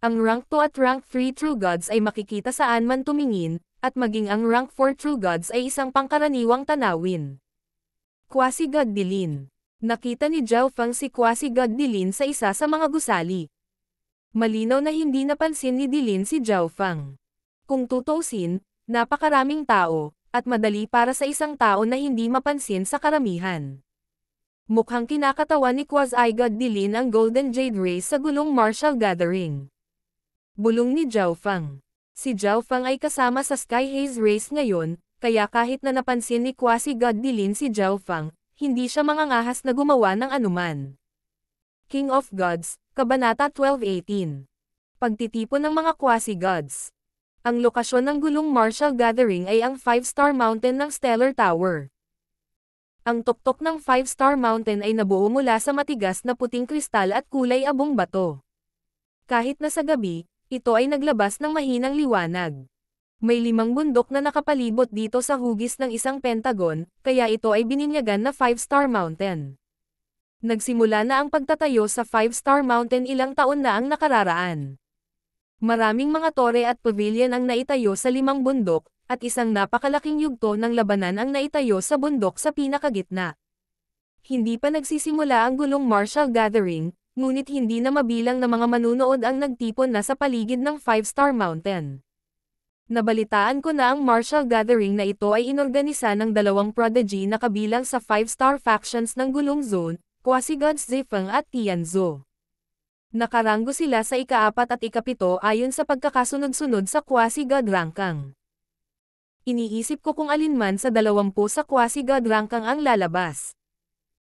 Ang Rank 2 at Rank 3 True Gods ay makikita saan man tumingin, at maging ang Rank 4 True Gods ay isang pangkaraniwang tanawin. Quasi-God Dilin. Nakita ni Zhao Feng si Quasi-God Dilin sa isa sa mga gusali. Malinaw na hindi napansin ni Dilin si Zhao Feng. Kung tutuusin, napakaraming tao, at madali para sa isang tao na hindi mapansin sa karamihan. Mukhang kinakatawan ni Quasi-God Dilin ang Golden Jade Race sa gulong martial gathering. Bulong ni Zhao Feng. Si Zhao Feng ay kasama sa Sky Haze Race ngayon, kaya kahit na napansin ni Quasi-God Dilin si Zhao Feng, hindi siya mangangahas na gumawa ng anuman. King of Gods, Kabanata 12:18. Pagtitipon ng mga Quasi-Gods. Ang lokasyon ng gulong martial gathering ay ang 5-star mountain ng Stellar Tower. Ang tuktok ng 5-star mountain ay nabuo mula sa matigas na puting kristal at kulay abong bato. Kahit na sa gabi, ito ay naglabas ng mahinang liwanag. May 5 bundok na nakapalibot dito sa hugis ng isang pentagon, kaya ito ay bininyagan na 5-star mountain. Nagsimula na ang pagtatayo sa 5-star mountain ilang taon na ang nakararaan. Maraming mga tore at pavilion ang naitayo sa 5 bundok, at isang napakalaking yugto ng labanan ang naitayo sa bundok sa pinakagitna. Hindi pa nagsisimula ang gulong martial gathering, ngunit hindi na mabilang na mga manunood ang nagtipon na sa paligid ng 5-star mountain. Nabalitaan ko na ang martial gathering na ito ay inorganisa ng 2 prodigy na kabilang sa 5-star factions ng gulong zone, Quasi-Gods Zifeng at Tianzhou. Nakaranggo sila sa ika-4 at ika-7 ayon sa pagkakasunod-sunod sa Quasi-God Rankang. Iniisip ko kung alinman sa 20 sa Quasi-God Rankang ang lalabas.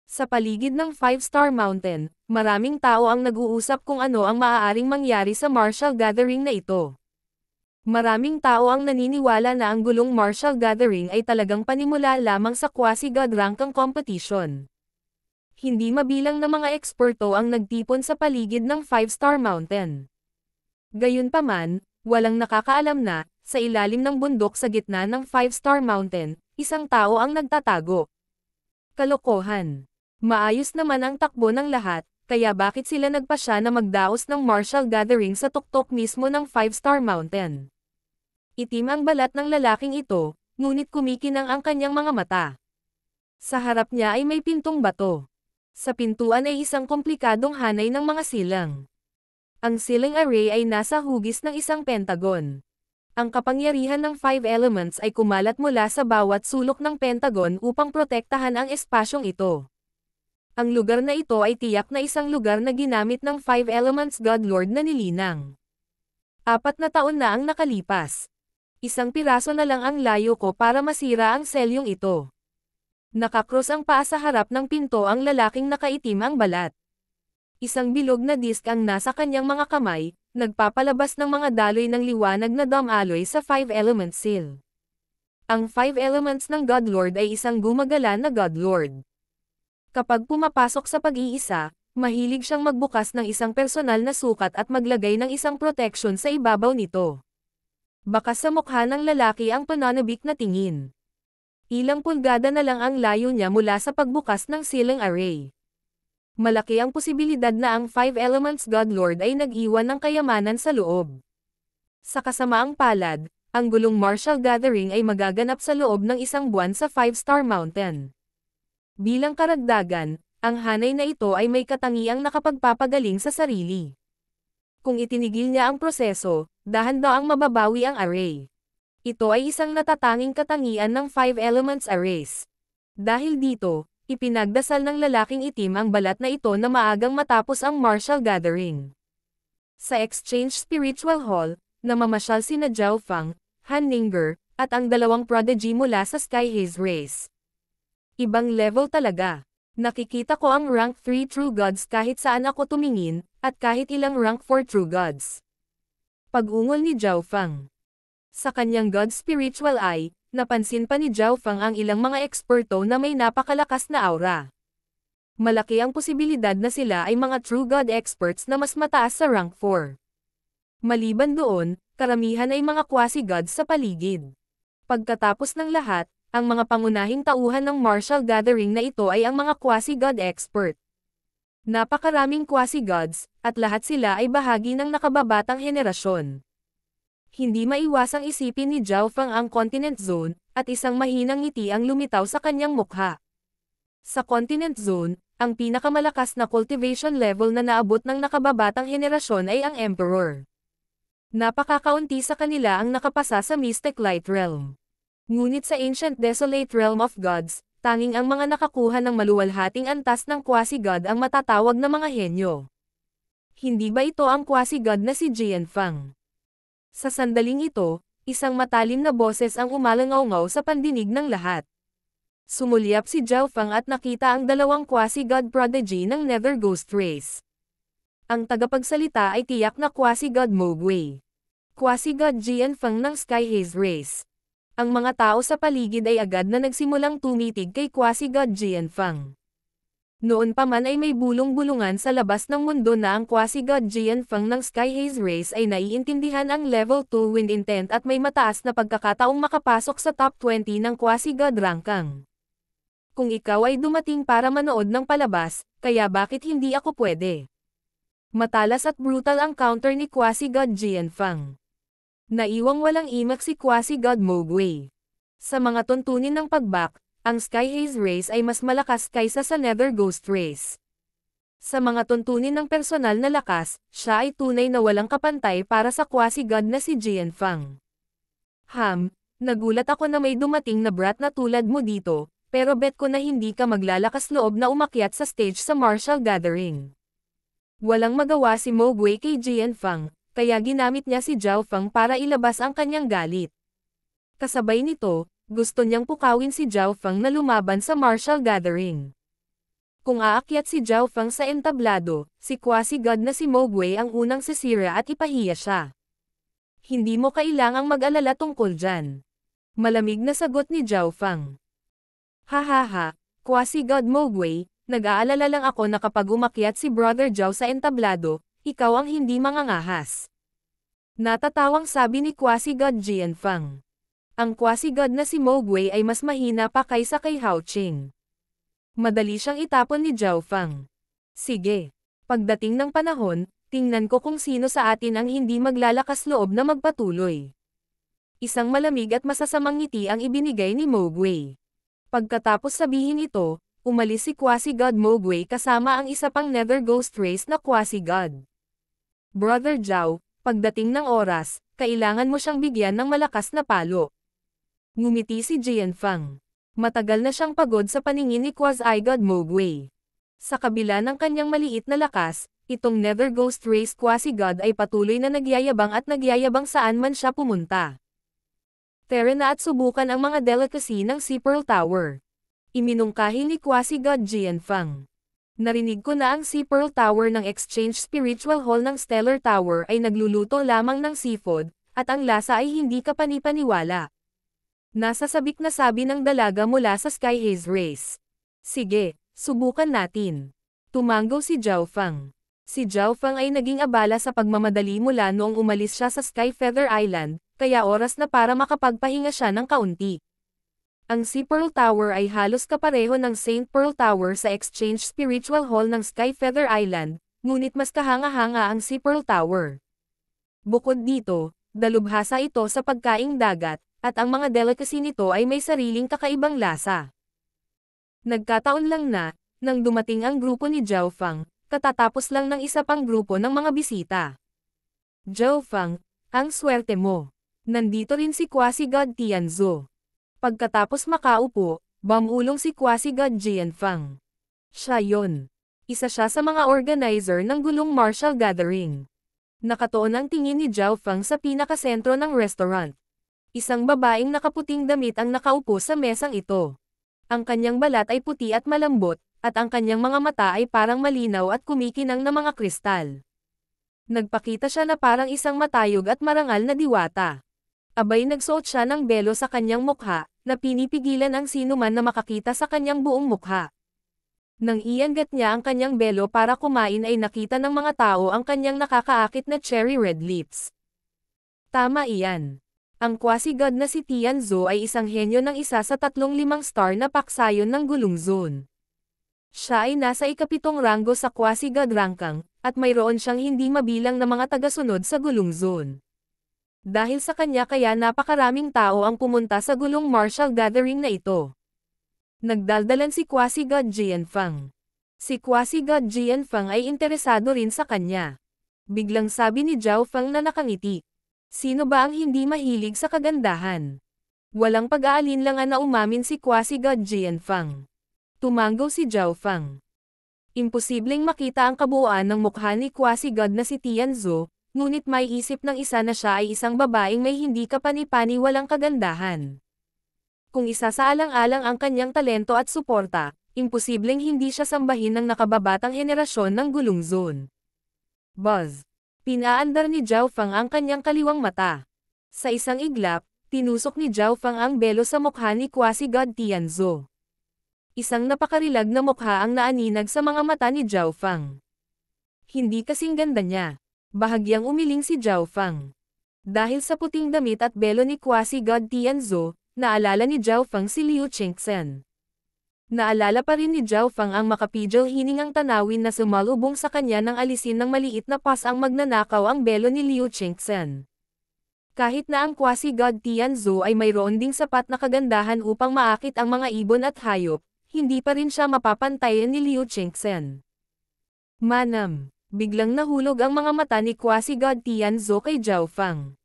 Sa paligid ng 5-star mountain, maraming tao ang nag-uusap kung ano ang maaaring mangyari sa martial gathering na ito. Maraming tao ang naniniwala na ang gulong martial gathering ay talagang panimula lamang sa Quasi-God Rankang competition. Hindi mabilang na mga eksperto ang nagtipon sa paligid ng 5-star mountain. Gayunpaman, walang nakakaalam na, sa ilalim ng bundok sa gitna ng 5-star mountain, isang tao ang nagtatago. Kalokohan. Maayos naman ang takbo ng lahat, kaya bakit sila nagpasya na magdaos ng martial gathering sa tuktok mismo ng 5-star mountain? Itim ang balat ng lalaking ito, ngunit kumikinang ang kanyang mga mata. Sa harap niya ay may pintong bato. Sa pintuan ay isang komplikadong hanay ng mga silang. Ang silang array ay nasa hugis ng isang pentagon. Ang kapangyarihan ng 5 elements ay kumalat mula sa bawat sulok ng pentagon upang protektahan ang espasyong ito. Ang lugar na ito ay tiyak na isang lugar na ginamit ng 5 elements God Lord na nilinang. 4 na taon na ang nakalipas. Isang piraso na lang ang layo ko para masira ang selyong ito. Nakakross ang paa sa harap ng pinto ang lalaking nakaitim ang balat. Isang bilog na disk ang nasa kanyang mga kamay, nagpapalabas ng mga daloy ng liwanag na dam-alloy sa 5 elements seal. Ang 5 elements ng God Lord ay isang gumagala na God Lord. Kapag pumapasok sa pag-iisa, mahilig siyang magbukas ng isang personal na sukat at maglagay ng isang protection sa ibabaw nito. Baka sa mukha ng lalaki ang pananabik na tingin. Ilang pulgada na lang ang layo niya mula sa pagbukas ng ceiling array. Malaki ang posibilidad na ang 5 elements God Lord ay nag-iwan ng kayamanan sa loob. Sa kasamaang palad, ang gulong martial gathering ay magaganap sa loob ng isang buwan sa 5-star mountain. Bilang karagdagan, ang hanay na ito ay may katangiang nakapagpapagaling sa sarili. Kung itinigil niya ang proseso, dahan-daang mababawi ang array. Ito ay isang natatanging katangian ng 5 elements arrays. Dahil dito, ipinagdasal ng lalaking itim ang balat na ito na maagang matapos ang martial gathering. Sa Exchange Spiritual Hall, namamasyal sina Zhao Feng, Han Ninger, at ang 2 prodigy mula sa Sky Haze Race. Ibang level talaga. Nakikita ko ang rank 3 True Gods kahit saan ako tumingin, at kahit ilang rank 4 True Gods. Pag-ungol ni Zhao Feng. Sa kanyang God Spiritual Eye, napansin pa ni Zhao Feng ang ilang mga eksperto na may napakalakas na aura. Malaki ang posibilidad na sila ay mga True God experts na mas mataas sa rank 4. Maliban doon, karamihan ay mga quasi-gods sa paligid. Pagkatapos ng lahat, ang mga pangunahing tauhan ng martial gathering na ito ay ang mga quasi-god expert. Napakaraming quasi-gods, at lahat sila ay bahagi ng nakababatang henerasyon. Hindi maiwasang isipin ni Zhao Feng ang Continent Zone, at isang mahinang ngiti ang lumitaw sa kanyang mukha. Sa Continent Zone, ang pinakamalakas na cultivation level na naabot ng nakababatang henerasyon ay ang Emperor. Napakakaunti sa kanila ang nakapasa sa Mystic Light Realm. Ngunit sa Ancient Desolate Realm of Gods, tanging ang mga nakakuha ng maluwalhating antas ng quasi-god ang matatawag na mga henyo. Hindi ba ito ang quasi-god na si Jian Feng? Sa sandaling ito, isang matalim na boses ang umalangaw-ngaw sa pandinig ng lahat. Sumulyap si Zhao Feng at nakita ang dalawang quasi-god prodigy ng Nether Ghost Race. Ang tagapagsalita ay tiyak na quasi-god Mogwai. Quasi-god Jian Feng ng Sky Haze Race. Ang mga tao sa paligid ay agad na nagsimulang tumitig kay quasi-god Jian Feng. Noon pa man ay may bulong-bulungan sa labas ng mundo na ang quasi-god Jian Feng ng Sky Haze Race ay naiintindihan ang level 2 wind intent at may mataas na pagkakataong makapasok sa top 20 ng quasi-god rankang. Kung ikaw ay dumating para manood ng palabas, kaya bakit hindi ako pwede? Matalas at brutal ang counter ni quasi-god Jian Feng. Naiwang walang imak si quasi-god Mogwai. Sa mga tuntunin ng pagbak, ang Sky Haze Race ay mas malakas kaysa sa Nether Ghost Race. Sa mga tuntunin ng personal na lakas, siya ay tunay na walang kapantay para sa quasi-god na si Jian Feng. Nagulat ako na may dumating na brat na tulad mo dito, pero bet ko na hindi ka maglalakas loob na umakyat sa stage sa martial gathering. Walang magawa si Mogwai kay Jian Feng, kaya ginamit niya si Zhao Feng para ilabas ang kanyang galit. Kasabay nito, gusto niyang pukawin si Zhao Feng na lumaban sa martial gathering. Kung aakyat si Zhao Feng sa entablado, si quasi-god na si Mogwai ang unang sisira at ipahiya siya. Hindi mo kailangang mag-alala tungkol dyan. Malamig na sagot ni Zhao Feng. Hahaha, quasi-god Mogwai, nag-aalala lang ako na kapag umakyat si Brother Zhao sa entablado, ikaw ang hindi mangangahas. Natatawang sabi ni quasi-god Jian Feng. Ang quasi-god na si Mogwai ay mas mahina pa kaysa kay Hao Qing. Madali siyang itapon ni Zhao Feng. Sige. Pagdating ng panahon, tingnan ko kung sino sa atin ang hindi maglalakas loob na magpatuloy. Isang malamig at masasamang ngiti ang ibinigay ni Mogwai. Pagkatapos sabihin ito, umalis si quasi-god Mogwai kasama ang isa pang Nether Ghost Race na quasi-god. Brother Zhao, pagdating ng oras, kailangan mo siyang bigyan ng malakas na palo. Ngumiti si Jian Feng. Matagal na siyang pagod sa paningin ni quasi-god Mogwai. Sa kabila ng kanyang maliit na lakas, itong Nether Ghost Race quasi-god ay patuloy na nagyayabang at nagyayabang saan man siya pumunta. Tara na at subukan ang mga delicacy ng Sea Pearl Tower. Iminungkahi ni quasi-god Jian Feng. Narinig ko na ang Sea Pearl Tower ng Exchange Spiritual Hall ng Stellar Tower ay nagluluto lamang ng seafood, at ang lasa ay hindi kapanipaniwala. Nasa sabik na sabi ng dalaga mula sa Sky Haze Race. Sige, subukan natin. Tumanggo si Zhao Feng. Si Zhao Feng ay naging abala sa pagmamadali mula noong umalis siya sa Sky Feather Island, kaya oras na para makapagpahinga siya ng kaunti. Ang Sea Pearl Tower ay halos kapareho ng St. Pearl Tower sa Exchange Spiritual Hall ng Sky Feather Island, ngunit mas kahanga-hanga ang Sea Pearl Tower. Bukod dito, dalubhasa ito sa pagkaing dagat, at ang mga delicacy nito ay may sariling kakaibang lasa. Nagkataon lang na, nang dumating ang grupo ni Zhao Feng, katatapos lang ng isa pang grupo ng mga bisita. Zhao Feng, ang swerte mo. Nandito rin si quasi-god Tianzhu. Pagkatapos makaupo, bumulong si quasi-god Jian Feng. Siya yon. Isa siya sa mga organizer ng gulong martial gathering. Nakatuon ang tingin ni Zhao Feng sa pinakasentro ng restaurant. Isang babaeng nakaputing damit ang nakaupo sa mesang ito. Ang kanyang balat ay puti at malambot, at ang kanyang mga mata ay parang malinaw at kumikinang na mga kristal. Nagpakita siya na parang isang matayog at marangal na diwata. Abay nagsuot siya ng belo sa kanyang mukha, na pinipigilan ang sinuman na makakita sa kanyang buong mukha. Nang iangat niya ang kanyang belo para kumain ay nakita ng mga tao ang kanyang nakakaakit na cherry red lips. Tama iyan. Ang quasi-god na si Tianzhu ay isang henyo ng isa sa 35 star na paksayon ng Gulong Zone. Siya ay nasa ikapitong ranggo sa quasi-god ranking, at mayroon siyang hindi mabilang na mga tagasunod sa Gulong Zone. Dahil sa kanya kaya napakaraming tao ang pumunta sa gulong martial gathering na ito. Nagdaldalan si quasi-god Jianfeng. Si quasi-god Jianfeng ay interesado rin sa kanya. Biglang sabi ni Zhao Feng na nakangiti. Sino ba ang hindi mahilig sa kagandahan? Walang pag-aalinlangan na umamin si quasi-god Jianfeng. Tumanggaw si Zhao Feng. Imposibleng makita ang kabuuan ng mukha ni quasi-god na si Tianzhu, ngunit may isip ng isa na siya ay isang babaeng may hindi kapani-paniwalang kagandahan. Kung isa sa alang-alang ang kanyang talento at suporta, imposibleng hindi siya sambahin ng nakababatang henerasyon ng Gulong Zone. Buzz. Pinaandar ni Zhao Feng ang kanyang kaliwang mata. Sa isang iglap, tinusok ni Zhao Feng ang belo sa mukha ni quasi-god Tianzhu. Isang napakarilag na mukha ang naaninag sa mga mata ni Zhao Feng. Hindi kasing ganda niya. Bahagyang umiling si Zhao Feng. Dahil sa puting damit at belo ni quasi-god Tianzhu, naalala ni Zhao Feng si Liu Chengxen. Naalala pa rin ni Zhao Feng ang makapidyo hiningang tanawin na sumalubong sa kanya nang alisin ng maliit na pas ang magnanakaw ang belo ni Liu Chengxen. Kahit na ang quasi-god Tianzhu ay mayroon ding sapat na kagandahan upang maakit ang mga ibon at hayop, hindi pa rin siya mapapantayan ni Liu Chengxen. Manam. Biglang nahulog ang mga mata ni quasi-god Tianzhu kay Zhao Feng.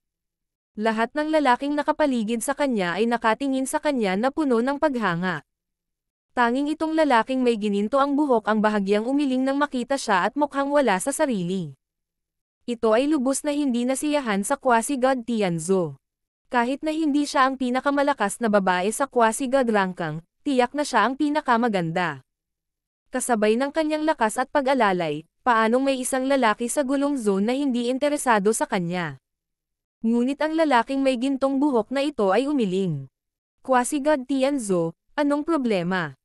Lahat ng lalaking nakapaligid sa kanya ay nakatingin sa kanya na puno ng paghanga. Tanging itong lalaking may gininto ang buhok ang bahagyang umiling nang makita siya at mukhang wala sa sarili. Ito ay lubos na hindi nasiyahan sa quasi-god Tianzhu. Kahit na hindi siya ang pinakamalakas na babae sa quasi-god ranking, tiyak na siya ang pinakamaganda. Kasabay ng kanyang lakas at pag-alalay, paanong may isang lalaki sa Gulong Zone na hindi interesado sa kanya? Ngunit ang lalaking may gintong buhok na ito ay umiling. Quasi-god Tianzhu, anong problema?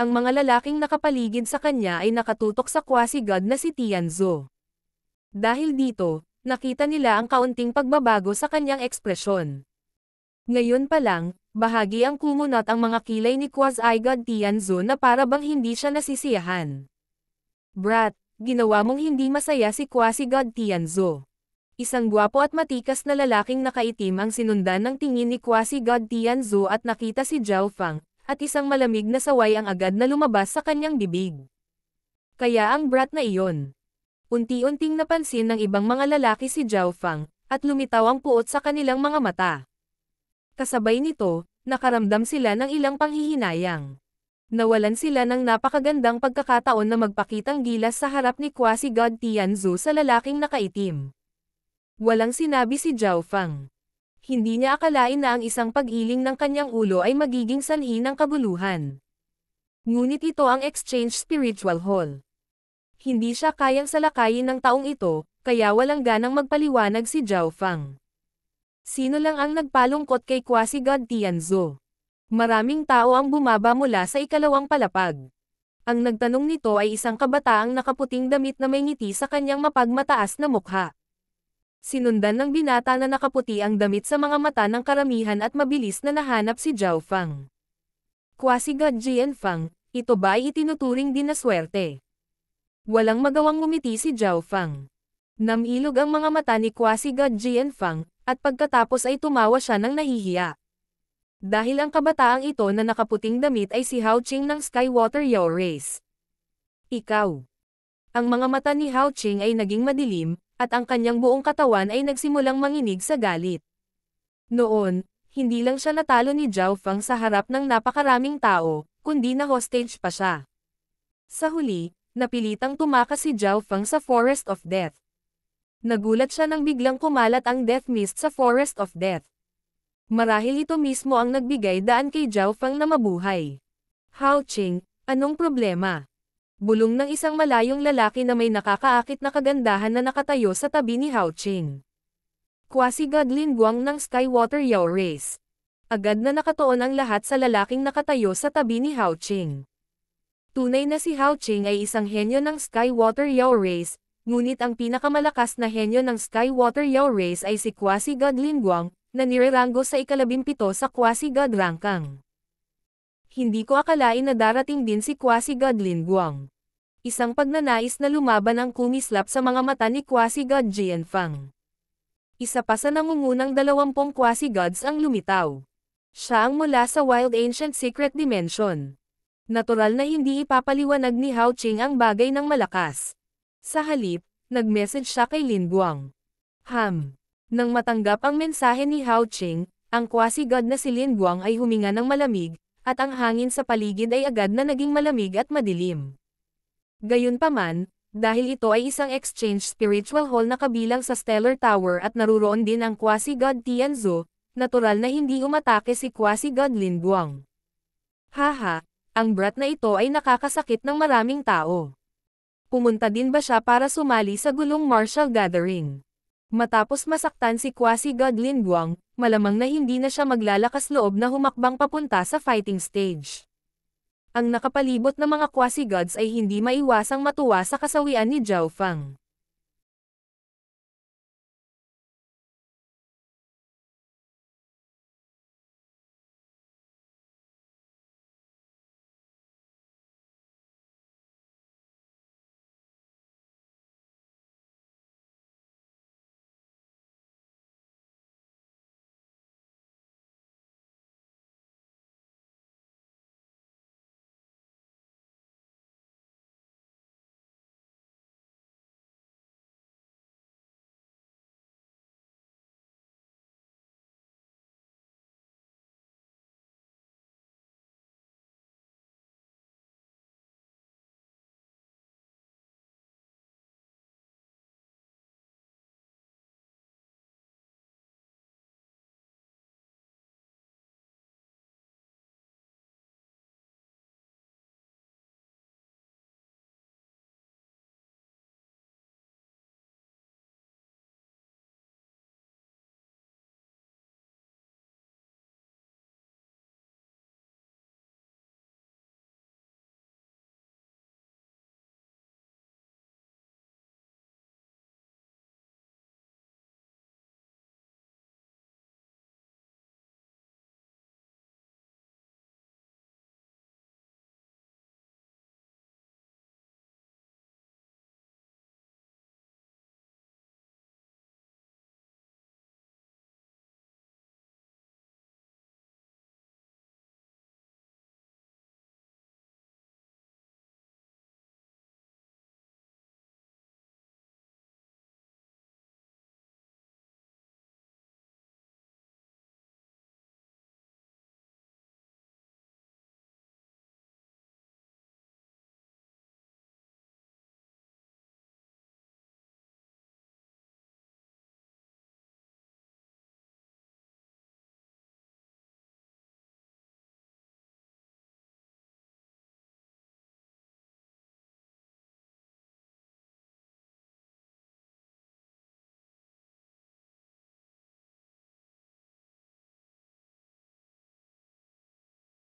Ang mga lalaking nakapaligid sa kanya ay nakatutok sa quasi-god na si Tianzhu. Dahil dito, nakita nila ang kaunting pagbabago sa kanyang ekspresyon. Ngayon pa lang, bahagi ang kumunot ang mga kilay ni quasi-god Tianzhu na para bang hindi siya nasisiyahan. Brat, ginawa mong hindi masaya si quasi-god Tianzhu. Isang gwapo at matikas na lalaking nakaitim ang sinundan ng tingin ni quasi-god Tianzhu at nakita si Zhao Feng, at isang malamig na saway ang agad na lumabas sa kanyang bibig. Kaya ang brat na iyon. Unti-unting napansin ng ibang mga lalaki si Zhao Feng, at lumitaw ang puot sa kanilang mga mata. Kasabay nito, nakaramdam sila ng ilang panghihinayang. Nawalan sila ng napakagandang pagkakataon na magpakitang gilas sa harap ni quasi-god Tianzhu sa lalaking nakaitim. Walang sinabi si Zhao Feng. Hindi niya akalain na ang isang pag-iling ng kanyang ulo ay magiging sanhi ng kabuluhan. Ngunit ito ang Exchange Spiritual Hall. Hindi siya kayang salakayin ng taong ito, kaya walang ganang magpaliwanag si Zhao Feng. Sino lang ang nagpalungkot kay quasi-god Tianzhu? Maraming tao ang bumaba mula sa ikalawang palapag. Ang nagtanong nito ay isang kabataang nakaputing damit na may ngiti sa kanyang mapagmataas na mukha. Sinundan ng binata na nakaputi ang damit sa mga mata ng karamihan at mabilis na nahanap si Zhao Feng. Quasi-god Jianfeng, ito ba ay itinuturing din na swerte? Walang magawang ngumiti si Zhao Feng. Namilog ang mga mata ni quasi-god Jianfeng, at pagkatapos ay tumawa siya ng nahihiya. Dahil ang kabataang ito na nakaputing damit ay si Hao Qing ng Skywater Yao Race. Ikaw. Ang mga mata ni Hao Qing ay naging madilim, at ang kanyang buong katawan ay nagsimulang manginig sa galit. Noon, hindi lang siya natalo ni Zhao Feng sa harap ng napakaraming tao, kundi na hostage pa siya. Sa huli, napilitang tumakas si Zhao Feng sa Forest of Death. Nagulat siya nang biglang kumalat ang death mist sa Forest of Death. Marahil ito mismo ang nagbigay daan kay Zhao Feng na mabuhay. Hao Qing, anong problema? Bulong ng isang malayong lalaki na may nakakaakit na kagandahan na nakatayo sa tabi ni Hao Qing. Quasi-god Lin Guang ng Skywater Yao Race. Agad na nakatuon ang lahat sa lalaking nakatayo sa tabi ni Hao Qing. Tunay na si Hao Qing ay isang henyo ng Sky Water Yao Race, ngunit ang pinakamalakas na henyo ng Sky Water Yao Race ay si Quasi-God Lin Guang, na nireranggo sa ika-17 sa Quasi-God Rangkang. Hindi ko akalain na darating din si Quasi-God Lin Guang. Isang pagnanais na lumaban ang kumislap sa mga mata ni Quasi-God Jianfeng. Isa pa sa nangungunang 20 Quasi-Gods ang lumitaw. Siya ang mula sa Wild Ancient Secret Dimension. Natural na hindi ipapaliwanag ni Hao Qing ang bagay ng malakas. Sa halip, nag-message siya kay Lin Guang. Nang matanggap ang mensahe ni Hao Qing, ang Quasi-God na si Lin Guang ay huminga ng malamig, at ang hangin sa paligid ay agad na naging malamig at madilim. Gayunpaman, dahil ito ay isang exchange spiritual hall na kabilang sa Stellar Tower at naruroon din ang Quasi-God Tianzhu, natural na hindi umatake si Quasi-God Lin Guang. Haha, ang brat na ito ay nakakasakit ng maraming tao. Pumunta din ba siya para sumali sa gulong martial gathering? Matapos masaktan si Quasi-God Lin Guang, malamang na hindi na siya maglalakas loob na humakbang papunta sa fighting stage. Ang nakapalibot na mga Quasi-Gods ay hindi maiwasang matuwa sa kasawian ni Zhao Feng.